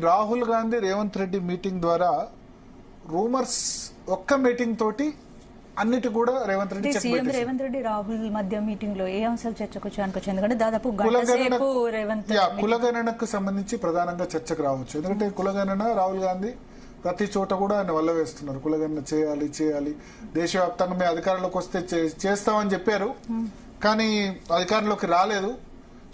Rahul Gandhi Revanth Reddy meeting ద్వారా rumours ఒక్క meeting తోటి అన్నిటి కూడా రేవంత్ రెడ్డి సీఎం రేవంత్ రెడ్డి రాహుల్ మధ్య మీటింగ్ లో ఏ అంశాలు చర్చకు వచ్చాయనుకోవచ్చు? ఎందుకంటే దాదాపు కులగణనకు సంబంధించి ప్రధానంగా చర్చకు రావచ్చు. ఎందుకంటే కులగణన రాహుల్ గాంధీ ప్రతి చోట కూడా ఆయన వల్ల వేస్తున్నారు. కులగణన చేయాలి, దేశవ్యాప్తంగా మేము అధికారంలోకి వస్తే చేస్తామని చెప్పారు, కానీ అధికారంలోకి రాలేదు.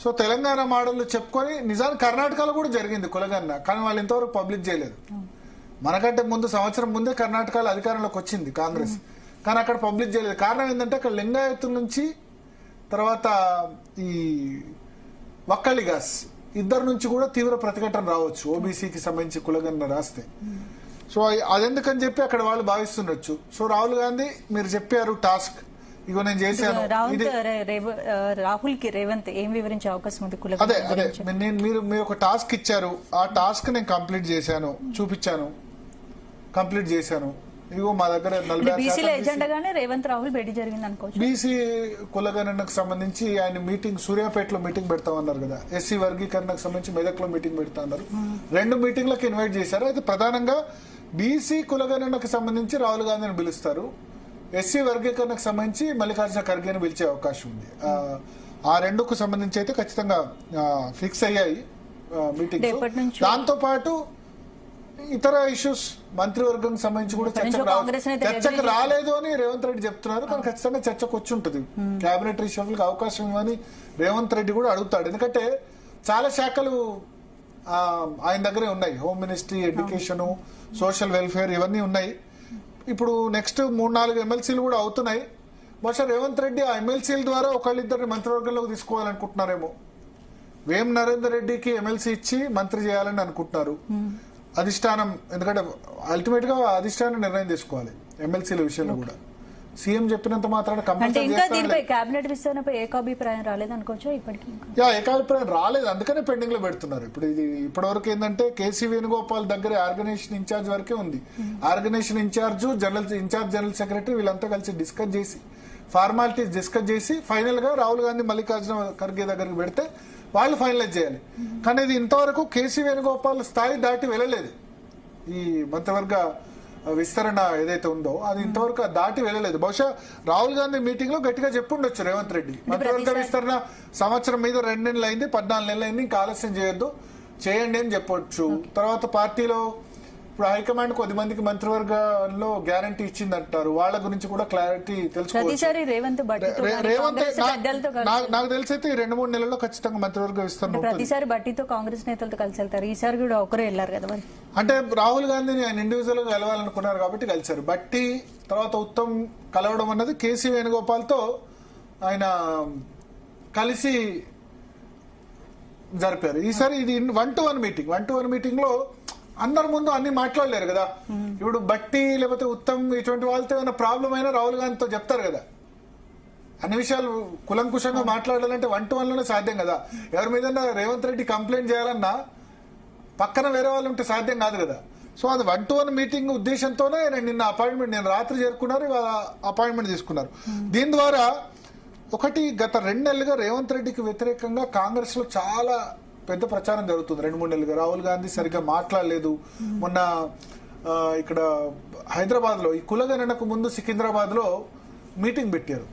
సో తెలంగాణ మోడల్ చెప్పుకొని నిజానికి కర్ణాటకలో కూడా జరిగింది కులగణన, కానీ వాళ్ళు ఇంతవరకు పబ్లిక్ చేయలేదు. మనకంటే ముందు సంవత్సరం ముందే కర్ణాటకలో అధికారంలోకి వచ్చింది కాంగ్రెస్, కానీ అక్కడ పబ్లిక్ చేయలేదు. కారణం ఏంటంటే అక్కడ లింగాయత్ నుంచి తర్వాత ఈ వక్కలిగాస్ ఇద్దరు నుంచి కూడా తీవ్ర ప్రతిఘటన రావచ్చు ఓబీసీకి సంబంధించి కులగణన రాస్తే. సో అదెందుకని చెప్పి అక్కడ వాళ్ళు భావిస్తుండొచ్చు. సో రాహుల్ గాంధీ మీరు చెప్పారు టాస్క్, ఇగో నేను చేశాను. రాహుల్ కి రేవంత్ ఏం వివరించే అవకాశం ఉంది? అదే మీరు ఒక టాస్క్ ఇచ్చారు, ఆ టాస్క్ నేను కంప్లీట్ చేశాను, చూపించాను, కంప్లీట్ చేశాను. ఇగో మా దగ్గర 40 రేవంత్ రాహుల్ భేటీ జరిగింది అనుకోవచ్చు. బీసీ కులగణనకు సంబంధించి ఆయన మీటింగ్ సూర్యాపేటలో మీటింగ్ పెడతామన్నారు కదా, ఎస్సీ వర్గీకరణకు సంబంధించి మెదక్లో మీటింగ్ పెడతా అన్నారు. 2 మీటింగ్లకు ఇన్వైట్ చేశారు. అయితే ప్రధానంగా బీసీ కులగణనకు సంబంధించి రాహుల్ గాంధీని పిలుస్తారు, ఎస్సీ వర్గీకరణకు సంబంధించి మల్లికార్జున ఖర్గేని పిలిచే అవకాశం ఉంది. ఆ 2కు సంబంధించి అయితే ఖచ్చితంగా ఫిక్స్ అయ్యాయి మీటింగ్స్. దాంతో పాటు ఇతర ఇష్యూస్ మంత్రివర్గం సంబంధించి కూడా చర్చకు రాలేదు అని రేవంత్ రెడ్డి చెప్తున్నారు, కానీ ఖచ్చితంగా చర్చకు వచ్చి ఉంటుంది. కేబినెట్ రిషఫుల్ కి అవకాశం ఇవ్వని రేవంత్ రెడ్డి కూడా అడుగుతాడు. ఎందుకంటే చాలా శాఖలు ఆయన దగ్గరే ఉన్నాయి, home ministry, education, social welfare ఇవన్నీ ఉన్నాయి. ఇప్పుడు నెక్స్ట్ 3-4 ఎమ్మెల్సీలు కూడా అవుతున్నాయి. బహుశా రేవంత్ రెడ్డి ఆ ఎమ్మెల్సీల ద్వారా ఒకళ్ళిద్దరిని మంత్రివర్గంలోకి తీసుకోవాలనుకుంటున్నారేమో. వేం నరేందర్ రెడ్డికి ఎమ్మెల్సీ ఇచ్చి మంత్రి చేయాలని అనుకుంటున్నారు అధిష్టానం. ఎందుకంటే అల్టిమేట్ గా అధిష్టానం నిర్ణయం తీసుకోవాలి ఎమ్మెల్సీల విషయంలో కూడా. సీఎం చెప్పినంత మాత్రాన కేబినెట్ విస్తరణపై ఏకాభిప్రాయం రాలేదు అనుకోవచ్చు. ఇప్పటికీ ఏకాభిప్రాయం రాలేదు, అందుకనే పెండింగ్ లో పెడుతున్నారు. ఇప్పుడు ఇది ఇప్పటివరకు ఏంటంటే కేసీ వేణుగోపాల్ దగ్గర ఆర్గనైజేషన్ ఇన్ఛార్జ్ వరకే ఉంది. ఆర్గనైజేషన్ ఇన్ఛార్జ్, జనరల్ సెక్రటరీ వీళ్ళంతా కలిసి డిస్కస్ చేసి ఫార్మాలిటీస్ డిస్కస్ చేసి ఫైనల్ గా రాహుల్ గాంధీ మల్లికార్జున ఖర్గే దగ్గరికి పెడితే వాళ్ళు ఫైనలైజ్ చేయాలి. కానీ ఇది ఇంతవరకు కేసీ వేణుగోపాల్ స్థాయి దాటి వెళ్ళలేదు. ఈ మంత్రివర్గ విస్తరణ ఏదైతే ఉందో అది ఇంతవరకు దాటి వెళ్ళలేదు. బహుశా రాహుల్ గాంధీ మీటింగ్ లో గట్టిగా చెప్పుండొచ్చు రేవంత్ రెడ్డి, మంత్రివర్గ విస్తరణ సంవత్సరం మీద 2 నెలలు అయింది, 14 నెలలు అయింది, ఇంకా ఆలస్యం చేయొద్దు, చేయండి అని చెప్పొచ్చు. తర్వాత పార్టీలో ఇప్పుడు హైకమాండ్ కొద్దిమందికి మంత్రివర్గంలో గ్యారంటీ ఇచ్చిందంటారు, వాళ్ళ గురించి కూడా క్లారిటీ తెలుసుకోవచ్చు. రేవంత్ నాకు తెలిసి అయితే 2-3 నెలల్లో ఖచ్చితంగా మంత్రివర్గ విస్తరణ. ప్రతిసారి బట్టితో కాంగ్రెస్ నేతలతో కలిసి వెళ్తారు, ఈసారి కూడా ఒకరే వెళ్ళారు కదా మరి. అంటే రాహుల్ గాంధీని ఆయన ఇండివిజువల్ గా కలవాలనుకున్నారు కాబట్టి కలిశారు. బట్టి తర్వాత ఉత్తమ్ కలవడం అన్నది కేసీ వేణుగోపాల్ తో ఆయన కలిసి జరిపారు. ఈసారి ఇది 1-to-1 మీటింగ్. 1-to-1 మీటింగ్ లో అందరి ముందు అన్ని మాట్లాడలేరు కదా. ఇప్పుడు బట్టి లేకపోతే ఉత్తమ్ ఇటువంటి వాళ్ళతో ఏమైనా ప్రాబ్లం అయినా రాహుల్ గాంధీతో చెప్తారు కదా. అన్ని విషయాలు కులంకుశంగా మాట్లాడాలంటే 1-to-1 లోనే సాధ్యం కదా. ఎవరి మీద రేవంత్ రెడ్డి కంప్లైంట్ చేయాలన్నా పక్కన వేరే వాళ్ళు ఉంటే సాధ్యం కాదు కదా. సో అది 1-to-1 మీటింగ్ ఉద్దేశంతోనే నిన్న అపాయింట్మెంట్, నేను రాత్రి చేరుకున్నారు, అపాయింట్మెంట్ తీసుకున్నారు. దీని ద్వారా ఒకటి గత 2 నెలలుగా రేవంత్ రెడ్డికి వ్యతిరేకంగా కాంగ్రెస్ లో చాలా పెద్ద ప్రచారం జరుగుతుంది. 2-3 నెలలుగా రాహుల్ గాంధీ సరిగ్గా మాట్లాడలేదు. మొన్న ఇక్కడ హైదరాబాద్ లో ఈ కులగణనకు ముందు సికింద్రాబాద్ లో మీటింగ్ పెట్టారు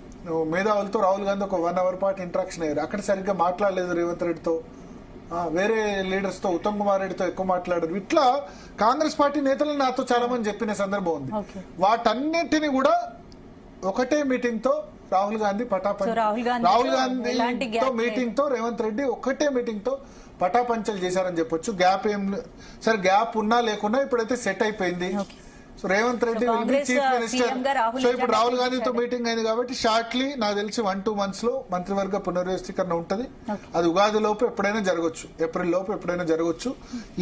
మేధావులతో. రాహుల్ గాంధీ ఒక 1 అవర్ పాటు ఇంటరాక్షన్ అయ్యారు. అక్కడ సరిగ్గా మాట్లాడలేదు రేవంత్ రెడ్డితో, వేరే లీడర్స్ తో, ఉత్తమ్ కుమార్ రెడ్డితో ఎక్కువ మాట్లాడారు. ఇట్లా కాంగ్రెస్ పార్టీ నేతలు నాతో చాలా మంది చెప్పిన సందర్భం ఉంది. వాటన్నింటినీ కూడా ఒకటే మీటింగ్ తో రాహుల్ గాంధీ మీటింగ్ తో రేవంత్ రెడ్డి ఒకటే మీటింగ్ తో పటాపంచలు చేశారని చెప్పొచ్చు. గ్యాప్ ఏం సరే, గ్యాప్ ఉన్నా లేకున్నా ఇప్పుడైతే సెట్ అయిపోయింది. So Revanth Reddy chief minister. So ఇప్పుడు రాహుల్ గాంధీతో మీటింగ్ అయింది కాబట్టి షార్ట్లీ నాకు తెలిసి 1-2 months లో మంత్రివర్గ పునర్వ్యవస్థీకరణ ఉంటది. అది ఉగాది లోపు ఎప్పుడైనా జరగచ్చు, ఏప్రిల్ లోపు ఎప్పుడైనా జరగచ్చు.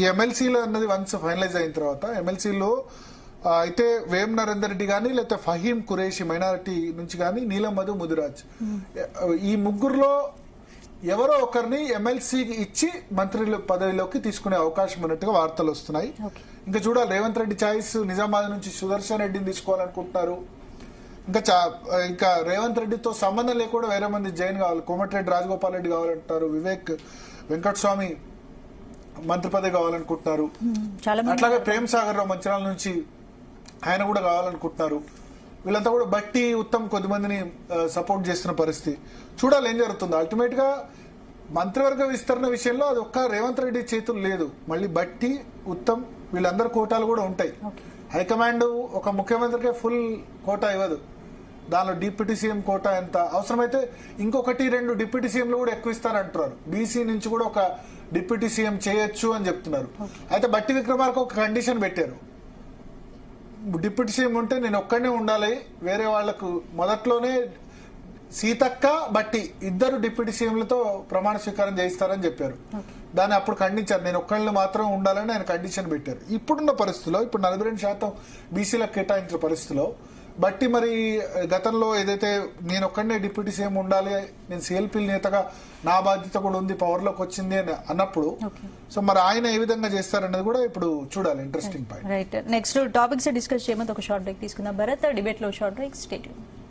ఈ ఎమ్మెల్సీలో అన్నది వన్స్ ఫైనలైజ్ అయిన తర్వాత ఎమ్మెల్సీలో అయితే వేం నరేందర్ రెడ్డి కానీ లేకపోతే ఫహీం ఖురేషి మైనారిటీ నుంచి కానీ నీలం మధు ముదిరాజ్, ఈ ముగ్గురులో ఎవరో ఒకరిని ఎమ్మెల్సీ ఇచ్చి మంత్రి పదవిలోకి తీసుకునే అవకాశం ఉన్నట్టుగా వార్తలు వస్తున్నాయి. ఇంకా చూడాలి, రేవంత్ రెడ్డి చాయిస్ నిజామాబాద్ నుంచి సుదర్శన్ రెడ్డిని తీసుకోవాలనుకుంటున్నారు. ఇంకా రేవంత్ రెడ్డితో సంబంధం లేకుండా వేరే మంది జైన్ కావాలి, కోమటిరెడ్డి రాజగోపాల్ రెడ్డి కావాలంటారు, వివేక్ వెంకటస్వామి మంత్రి పదవి కావాలనుకుంటున్నారు. చాలా మంది అట్లాగే ప్రేమ్ సాగర్ రావు మంచిర్యాల నుంచి ఆయన కూడా కావాలనుకుంటున్నారు. వీళ్ళంతా కూడా బట్టి ఉత్తమ్ కొద్దిమందిని సపోర్ట్ చేస్తున్న పరిస్థితి. చూడాలి ఏం జరుగుతుందో. అల్టిమేట్ గా మంత్రివర్గ విస్తరణ విషయంలో అది ఒక్క రేవంత్ రెడ్డి చేతులు లేదు. మళ్ళీ బట్టి ఉత్తమ్ వీళ్ళందరి కోటాలు కూడా ఉంటాయి. హైకమాండ్ ఒక ముఖ్యమంత్రికే ఫుల్ కోటా ఇవ్వదు. దానిలో డిప్యూటీ సీఎం కోటా ఎంత అవసరమైతే ఇంకొకటి 2 డిప్యూటీ సీఎంలు కూడా ఎక్కువ ఇస్తారంటున్నారు. బీసీ నుంచి కూడా ఒక డిప్యూటీ సీఎం చేయొచ్చు అని చెప్తున్నారు. అయితే బట్టి విక్రమార్క ఒక కండిషన్ పెట్టారు. డిప్యూటీ సీఎం ఉంటే నేను ఒక్కడనే ఉండాలి, వేరే వాళ్లకు మొదట్లోనే సీతక్క బట్టి ఇద్దరు డిప్యూటీ సీఎంలతో ప్రమాణ స్వీకారం చేయిస్తారని చెప్పారు. దాన్ని అప్పుడు ఖండించారు. నేను ఒక్కళ్ళు మాత్రం ఉండాలని ఆయన కండిషన్ పెట్టారు. ఇప్పుడున్న పరిస్థితిలో ఇప్పుడు 42% బీసీలకు కేటాయించిన పరిస్థితిలో బట్టి మరి గతంలో ఏదైతే నేను ఒక్కడనే డిప్యూటీ సీఎం ఉండాలి, నేను సిఎల్పీ నేతగా నా బాధ్యత కూడా ఉంది, పవర్లోకి వచ్చింది అని అన్నప్పుడు సో మరి ఆయన ఏ విధంగా చేస్తారన్నది కూడా ఇప్పుడు చూడాలి. Interesting point. Right. Next topics discuss చేయమని ఒక షార్ట్ బ్రేక్ తీసుకుందాం. భరత్ డిబేట్ లో షార్ట్ బ్రేక్. Stay tune.